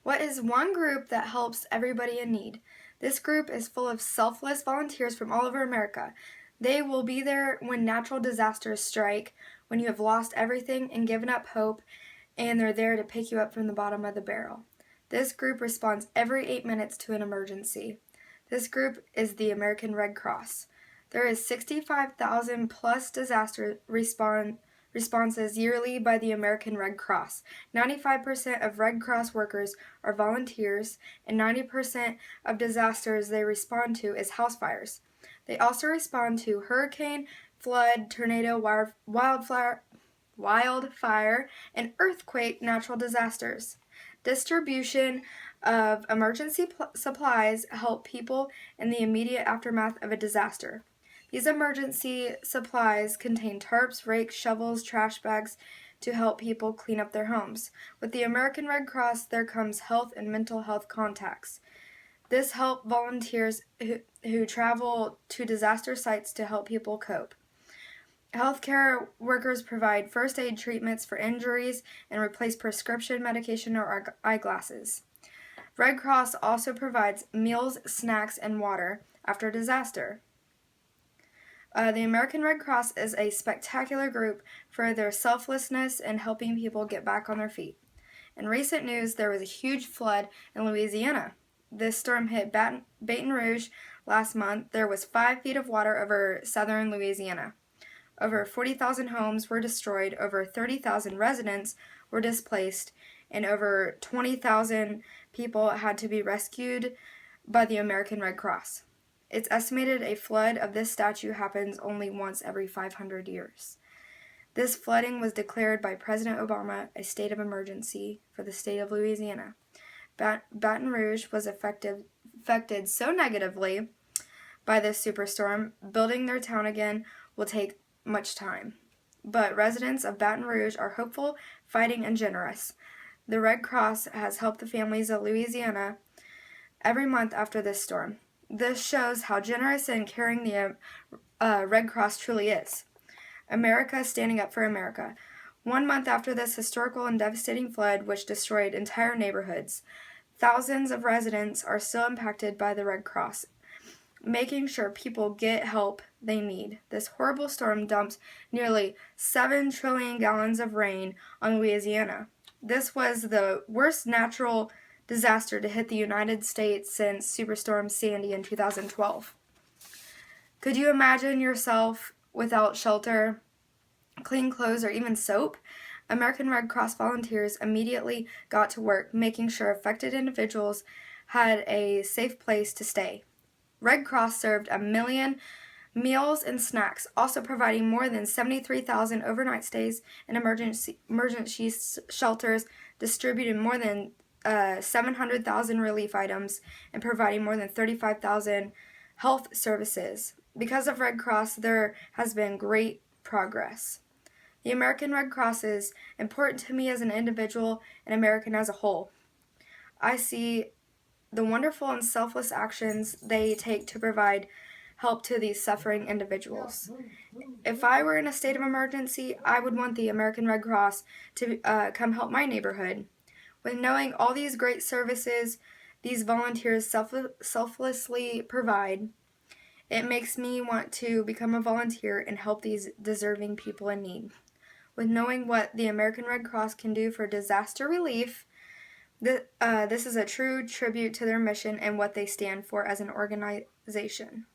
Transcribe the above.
What is one group that helps everybody in need? This group is full of selfless volunteers from all over America. They will be there when natural disasters strike, when you have lost everything and given up hope, and they're there to pick you up from the bottom of the barrel. This group responds every 8 minutes to an emergency. This group is the American Red Cross. There is 65,000 plus disaster responses yearly by the American Red Cross. 95% of Red Cross workers are volunteers, and 90% of disasters they respond to is house fires. They also respond to hurricane, flood, tornado, wildfire, and earthquake natural disasters. Distribution of emergency supplies help people in the immediate aftermath of a disaster. These emergency supplies contain tarps, rakes, shovels, trash bags to help people clean up their homes. With the American Red Cross, there comes health and mental health contacts. This helps volunteers who travel to disaster sites to help people cope. Healthcare workers provide first aid treatments for injuries and replace prescription medication or eyeglasses. Red Cross also provides meals, snacks, and water after a disaster. The American Red Cross is a spectacular group for their selflessness in helping people get back on their feet. In recent news, there was a huge flood in Louisiana. This storm hit Baton Rouge last month. There was 5 feet of water over southern Louisiana. Over 40,000 homes were destroyed, over 30,000 residents were displaced, and over 20,000 people had to be rescued by the American Red Cross. It's estimated a flood of this statue happens only once every 500 years. This flooding was declared by President Obama a state of emergency for the state of Louisiana. Baton Rouge was affected so negatively by this superstorm, building their town again will take much time. But residents of Baton Rouge are hopeful, fighting, and generous. The Red Cross has helped the families of Louisiana every month after this storm. This shows how generous and caring the Red Cross truly is. America standing up for America. 1 month after this historical and devastating flood, which destroyed entire neighborhoods, thousands of residents are still impacted by the Red Cross, making sure people get help they need. This horrible storm dumped nearly 7 trillion gallons of rain on Louisiana. This was the worst natural disaster to hit the United States since Superstorm Sandy in 2012. Could you imagine yourself without shelter, clean clothes, or even soap? American Red Cross volunteers immediately got to work making sure affected individuals had a safe place to stay. Red Cross served 1 million meals and snacks, also providing more than 73,000 overnight stays in emergency shelters, distributed more than 700,000 relief items, and providing more than 35,000 health services. Because of Red Cross, there has been great progress. The American Red Cross is important to me as an individual and American as a whole. I see the wonderful and selfless actions they take to provide help to these suffering individuals. If I were in a state of emergency, I would want the American Red Cross to come help my neighborhood. With knowing all these great services these volunteers selflessly provide, it makes me want to become a volunteer and help these deserving people in need. With knowing what the American Red Cross can do for disaster relief, this is a true tribute to their mission and what they stand for as an organization.